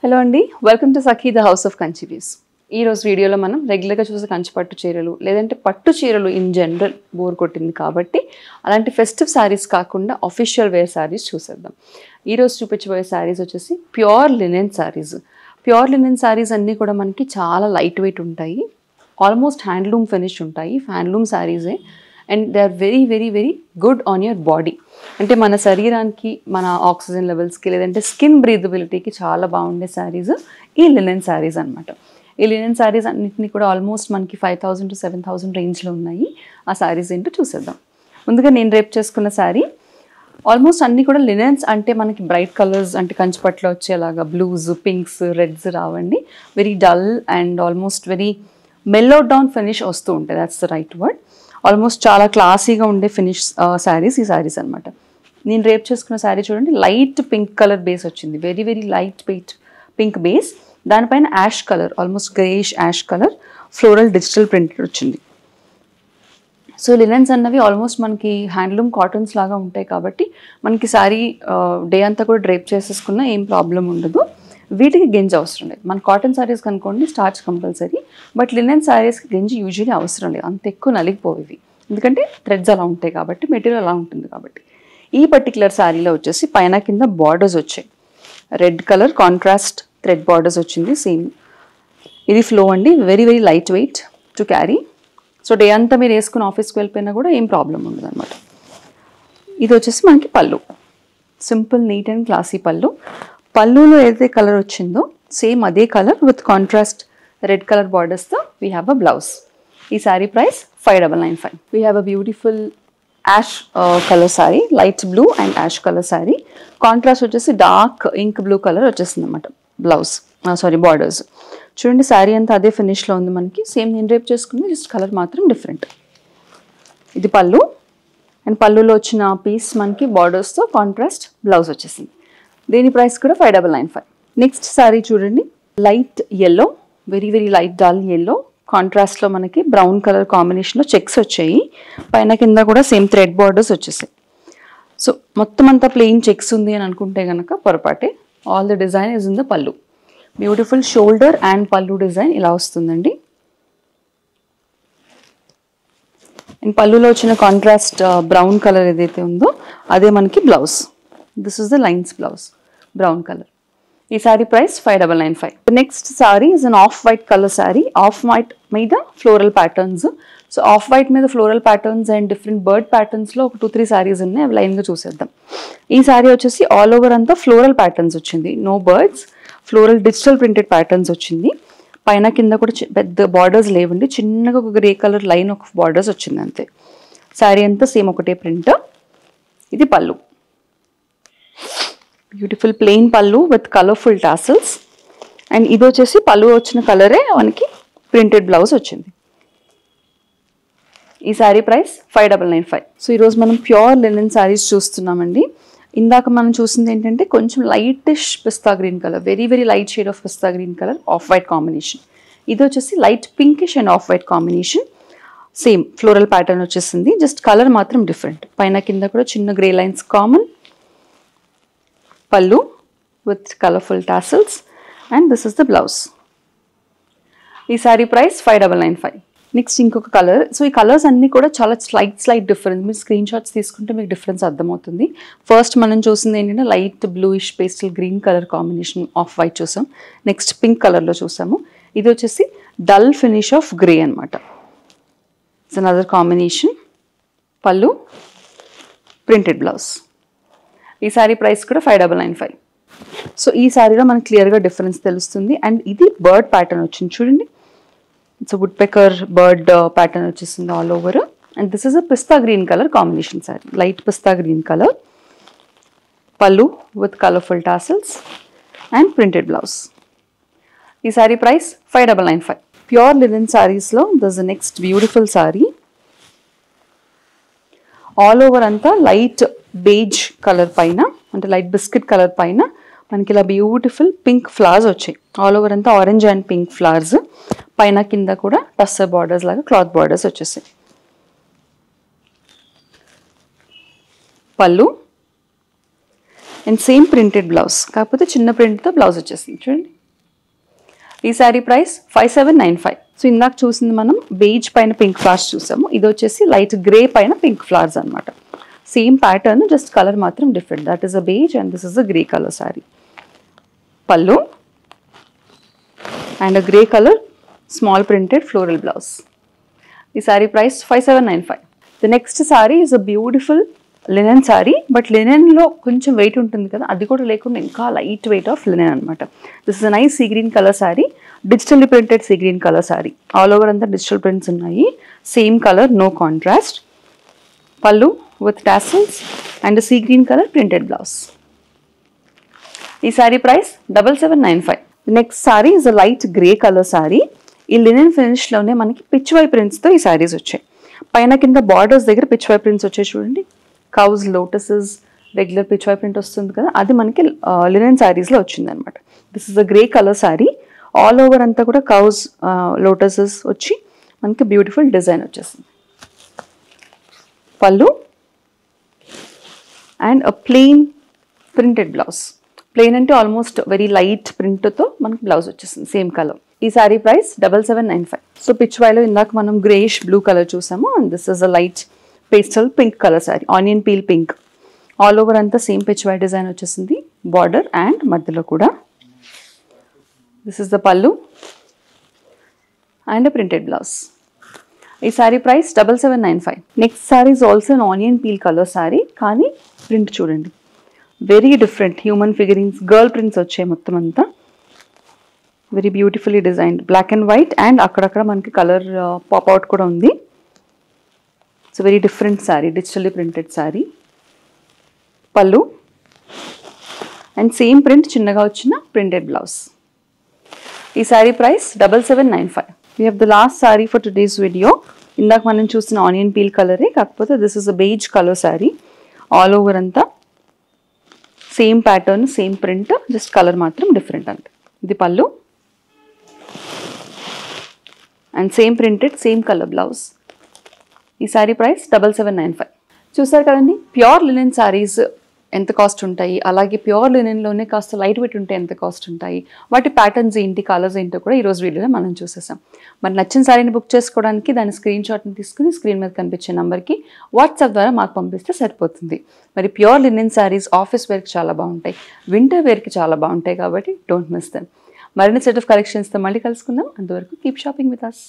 Hello అండి, welcome to Sakhi the house of Kanchi views. ఈ రోజు వీడియోలో మనం రెగ్యులర్గా చూసే కంచి పట్టు చీరలు లేదంటే పట్టు చీరలు ఇన్ జనరల్ బోర్ కొట్టింది కాబట్టి అలాంటి ఫెస్టివ్ శారీస్ కాకుండా అఫీషియల్ వేర్ శారీస్ చూసేద్దాం. ఈరోజు చూపించబోయే శారీస్ వచ్చేసి pure linen saris. Pure linen saris అన్నీ కూడా మనకి చాలా లైట్ వెయిట్ ఉంటాయి, ఆల్మోస్ట్ హ్యాండ్లూమ్ ఫినిష్ ఉంటాయి, హ్యాండ్లూమ్ శారీసే. And they are very very very good on your body. అంటే మన శరీరానికి, మన ఆక్సిజన్ లెవెల్స్కి లేదంటే స్కిన్ బ్రీదబిలిటీకి చాలా బాగుండే శారీస్ ఈ లినెన్ శారీస్ అనమాట. ఈ లినెన్ శారీస్ అన్నింటినీ కూడా ఆల్మోస్ట్ మనకి 5,000 to 7,000 రేంజ్లో ఉన్నాయి. ఆ శారీస్ ఏంటో చూసేద్దాం. ముందుగా నేను రేపు చేసుకున్న శారీ ఆల్మోస్ట్ అన్నీ కూడా లినెన్స్ అంటే మనకి బ్రైట్ కలర్స్ అంటే కంచిపట్లో వచ్చేలాగా బ్లూస్, పింక్స్, రెడ్స్ రావండి. Very dull and almost very మెల్లో డౌన్ ఫినిష్ వస్తూ ఉంటాయి. That's the right word. Almost చాలా క్లాసీగా ఉండే ఫినిష్ శారీస్ ఈ శారీస్ అనమాట. నేను రేపు చేసుకున్న శారీ చూడండి, లైట్ పింక్ కలర్ బేస్ వచ్చింది, very very light weight pink base. దానిపైన ash colour, almost greyish ash colour floral digital printed వచ్చింది. సో లినెన్స్ అన్నవి ఆల్మోస్ట్ మనకి హ్యాండ్లూమ్ కాటన్స్ లాగా ఉంటాయి కాబట్టి మనకి శారీ డే అంతా కూడా డ్రేప్ చేసేసుకున్నా ఏం ప్రాబ్లం ఉండదు. వీటికి గెంజి అవసరం లేదు. మన కాటన్ శారీస్ కనుకోండి స్టార్చ్ కంపల్సరీ, బట్ లినెన్ శారీస్కి గెంజి యూజువల్లీ అవసరం లేదు, అంత ఎక్కువ నలిగిపోయేవి, ఎందుకంటే థ్రెడ్స్ అలా ఉంటాయి కాబట్టి, మెటీరియల్ అలా ఉంటుంది కాబట్టి. ఈ పర్టికులర్ శారీలో వచ్చేసి పైన కింద బార్డర్స్ వచ్చాయి, red colour contrast thread borders వచ్చింది. సేమ్ ఇది ఫ్లో అండి, very very light wait to carry. So day అంతా మీరు వేసుకుని ఆఫీస్కి వెళ్ళిపోయినా కూడా ఏం ప్రాబ్లం ఉండదు అనమాట. ఇది వచ్చేసి మనకి పళ్ళు, సింపుల్ నీట్ అండ్ క్లాసీ పళ్ళు. పళ్ళులో ఏదైతే కలర్ వచ్చిందో సేమ్ అదే colour with contrast red colour బార్డర్స్తో వీ హ్యావ్ అ బ్లౌజ్. ఈ sari price 5,995. We have a beautiful ash colour sari, light blue and ash colour sari. Contrast వచ్చేసి డార్క్ ఇంక్ బ్లూ కలర్ వచ్చేసింది అనమాట బ్లౌజ్, బార్డర్స్. చూడండి శారీ అంతా అదే ఫినిష్లో ఉంది మనకి. సేమ్ నేను రేపు చేసుకుంది, జస్ట్ కలర్ మాత్రం డిఫరెంట్. ఇది పళ్ళు అండ్ పళ్ళులో వచ్చిన పీస్ మనకి బార్డర్స్తో కాంట్రాస్ట్ బ్లౌజ్ వచ్చేసింది. దీని ప్రైస్ కూడా 5,995. నెక్స్ట్ శారీ చూడండి, light yellow, very very light dull yellow కాంట్రాస్ట్లో మనకి బ్రౌన్ కలర్ కాంబినేషన్లో చెక్స్ వచ్చాయి. పైన కింద కూడా సేమ్ థ్రెడ్ బార్డర్స్ వచ్చేసాయి. సో మొత్తం అంతా ప్లెయిన్ చెక్స్ ఉంది అని అనుకుంటే కనుక పొరపాటే. All the design is in the పళ్ళు. బ్యూటిఫుల్ షోల్డర్ అండ్ పళ్ళు డిజైన్ ఇలా వస్తుందండి. అండ్ పళ్ళులో వచ్చిన కాంట్రాస్ట్ బ్రౌన్ కలర్ ఏదైతే ఉందో అదే మనకి blouse. This is the lines blouse, brown colour. ఈ sari price 5,995. Next sari is an off white colour sari. Off white మీద floral patterns. So off white మీద floral patterns and different bird ప్యాటర్న్స్లో ఒక 2-3 శారీస్ ఉన్నాయి, అవి లైన్గా చూసేద్దాం. ఈ శారీ వచ్చేసి ఆల్ ఓవర్ అంతా ఫ్లోరల్ ప్యాటర్న్స్ వచ్చింది, no birds, floral digital printed patterns వచ్చింది. పైన కింద కూడా పెద్ద బార్డర్స్ లేవండి, చిన్నగా ఒక grey colour line of borders వచ్చింది అంతే. శారీ అంతా సేమ్ ఒకటే ప్రింట్. ఇది పళ్ళు, బ్యూటిఫుల్ ప్లెయిన్ పళ్ళు విత్ కలర్ఫుల్ టాసిల్స్. అండ్ ఇది వచ్చేసి పళ్ళు వచ్చిన కలరే మనకి ప్రింటెడ్ బ్లౌజ్ వచ్చింది. ఈ శారీ ప్రైస్ 5,995. సో ఈరోజు మనం ప్యూర్ లినెన్ శారీస్ చూస్తున్నామండి. ఇందాక మనం చూసింది ఏంటంటే కొంచెం lightish pista green colour, very very light shade of pista green colour, off white combination. ఇది వచ్చేసి light pinkish and off white combination. Same floral pattern వచ్చేసింది, జస్ట్ కలర్ మాత్రం డిఫరెంట్. పైన కింద కూడా చిన్న గ్రే లైన్స్ కామన్. పళ్ళు with colorful tassels and this is the blouse. ఈ శారీ ప్రైస్ 5,995. నెక్స్ట్ ఇంకొక కలర్. సో ఈ కలర్స్ అన్నీ కూడా చాలా స్లైట్ డిఫరెన్స్. మీరు స్క్రీన్ షాట్స్ తీసుకుంటే మీకు డిఫరెన్స్ అర్థమవుతుంది. ఫస్ట్ మనం చూసింది ఏంటంటే light bluish pastel green colour combination off white చూసాం. నెక్స్ట్ పింక్ కలర్లో చూసాము. ఇది వచ్చేసి డల్ ఫినిష్ ఆఫ్ గ్రే అనమాట. It's another combination. పళ్ళు, ప్రింటెడ్ బ్లౌజ్. ఈ శారీ ప్రైస్ కూడా 5,995. సో ఈ శారీలో మనకు క్లియర్గా డిఫరెన్స్ తెలుస్తుంది. అండ్ ఇది బర్డ్ ప్యాటర్న్ వచ్చింది చూడండి, it's woodpecker bird pattern వచ్చేసింది all over. And this is a pista green colour combination sari, light pista green colour. Pallu with colourful tassels and printed blouse. ఈ శారీ ప్రైస్ 5,995. ప్యూర్ లినెన్ శారీస్లో this next beautiful sari. All over అంతా light beige colour పైన, అంటే light biscuit colour పైన మనకి ఇలా beautiful pink flowers వచ్చాయి. All over అంతా ఆరెంజ్ అండ్ పింక్ ఫ్లవర్స్. పైన కింద కూడా టస్సర్ బార్డర్స్ లాగా క్లాత్ బార్డర్స్ వచ్చేసాయి. పళ్ళు అండ్ సేమ్ ప్రింటెడ్ బ్లౌజ్, కాకపోతే చిన్న ప్రింట్తో బ్లౌజ్ వచ్చేసింది చూడండి. ఈ శారీ ప్రైస్ 5795. సో ఇందాక చూసింది మనం బేజ్ పైన పింక్ ఫ్లవర్స్ చూసాము, ఇది వచ్చేసి లైట్ గ్రే పైన పింక్ ఫ్లవర్స్ అనమాట. సేమ్ ప్యాటర్న్, జస్ట్ కలర్ మాత్రం different. That is a beige and this is a grey colour sari. Pallu and a grey colour small printed floral blouse. ఈ sari price 5795. The next sari is a beautiful linen sari, but లినెన్లో కొంచెం weight ఉంటుంది కదా, అది కూడా లేకుండా ఇంకా లైట్ వెయిట్ ఆఫ్ లినెన్ అనమాట. This is a nice sea green colour sari, digitally printed sea green colour sari. All over అంతా డిజిటల్ ప్రింట్స్ ఉన్నాయి, same colour, no contrast. Pallu with tassels and sea green colour printed blouse. ఈ sari price 7795. Next sari is a light grey colour sari. ఈ linen ఫినిష్లోనే మనకి పిచ్వై ప్రింట్స్తో ఈ శారీస్ వచ్చాయి. పైన కింద borders దగ్గర పిచ్వై ప్రింట్స్ వచ్చాయి చూడండి. Cows, lotuses, regular Pichwai print వస్తుంది కదా, అది మనకి లినెన్ శారీస్లో వచ్చింది అనమాట. This is a grey colour sari. All over అంతా కూడా కౌస్, లోటసెస్ వచ్చి మనకి బ్యూటిఫుల్ డిజైన్ వచ్చేసింది. పళ్ళు and a plain printed blouse. Plain అంటే ఆల్మోస్ట్ వెరీ లైట్ ప్రింట్తో మనకి బ్లౌజ్ వచ్చేసింది, సేమ్ కలర్. ఈ శారీ ప్రైస్ 7795. సో పిచ్వాయిలో ఇందాక మనం గ్రేష్ బ్లూ కలర్ చూసాము, and this is a light pastel pink colour sari, onion peel pink. All over అంతా సేమ్ పిచ్వాయ్ డిజైన్ వచ్చేసింది, బార్డర్ అండ్ మధ్యలో కూడా. This is the pallu and printed blouse. ఈ sari price 7795. Next sari is also an onion peel colour sari, కానీ print చూడండి very different. Human figurings, girl prints వచ్చాయి మొత్తం అంతా. Very beautifully designed, black and white and అక్కడక్కడ మనకి కలర్ పాప్అవుట్ కూడా ఉంది. It's very different sari, digitally printed sari. Pallu and same print, చిన్నగా వచ్చిన ప్రింటెడ్ బ్లౌజ్. ఈ sari price 7795. We have the last sari for today's video. ఇందాక మనం చూసిన ఆనియన్ పీల్ కలరే, కాకపోతే this is a beige colour sari. All over అంతా same pattern, same print, just colour మాత్రం డిఫరెంట్ అంతే. ఇది pallu and same printed, same colour blouse. ఈ శారీ ప్రైస్ 7795. చూసారు కదండి, ప్యూర్ లినెన్ శారీస్ ఎంత కాస్ట్ ఉంటాయి, అలాగే ప్యూర్ లినెన్లోనే కాస్త లైట్ వెయిట్ ఉంటే ఎంత కాస్ట్ ఉంటాయి, వాటి ప్యాటర్న్స్ ఏంటి, కలర్స్ ఏంటో కూడా ఈరోజు వీడియోలో మనం చూసేసాం. మరి నచ్చిన శారీని బుక్ చేసుకోవడానికి దాని స్క్రీన్ షాట్ని తీసుకుని స్క్రీన్ మీద కనిపించే నెంబర్కి వాట్సాప్ ద్వారా మాకు పంపిస్తే సరిపోతుంది. మరి ప్యూర్ లినెన్ శారీస్ ఆఫీస్ వేర్కి చాలా బాగుంటాయి, వింటర్ వేర్కి చాలా బాగుంటాయి, కాబట్టి డోంట్ మిస్ దెమ్. మరిన్ని సెట్ ఆఫ్ కలెక్షన్స్తో మళ్ళీ కలుసుకుందాం. అంతవరకు కీప్ షాపింగ్ విత్ us.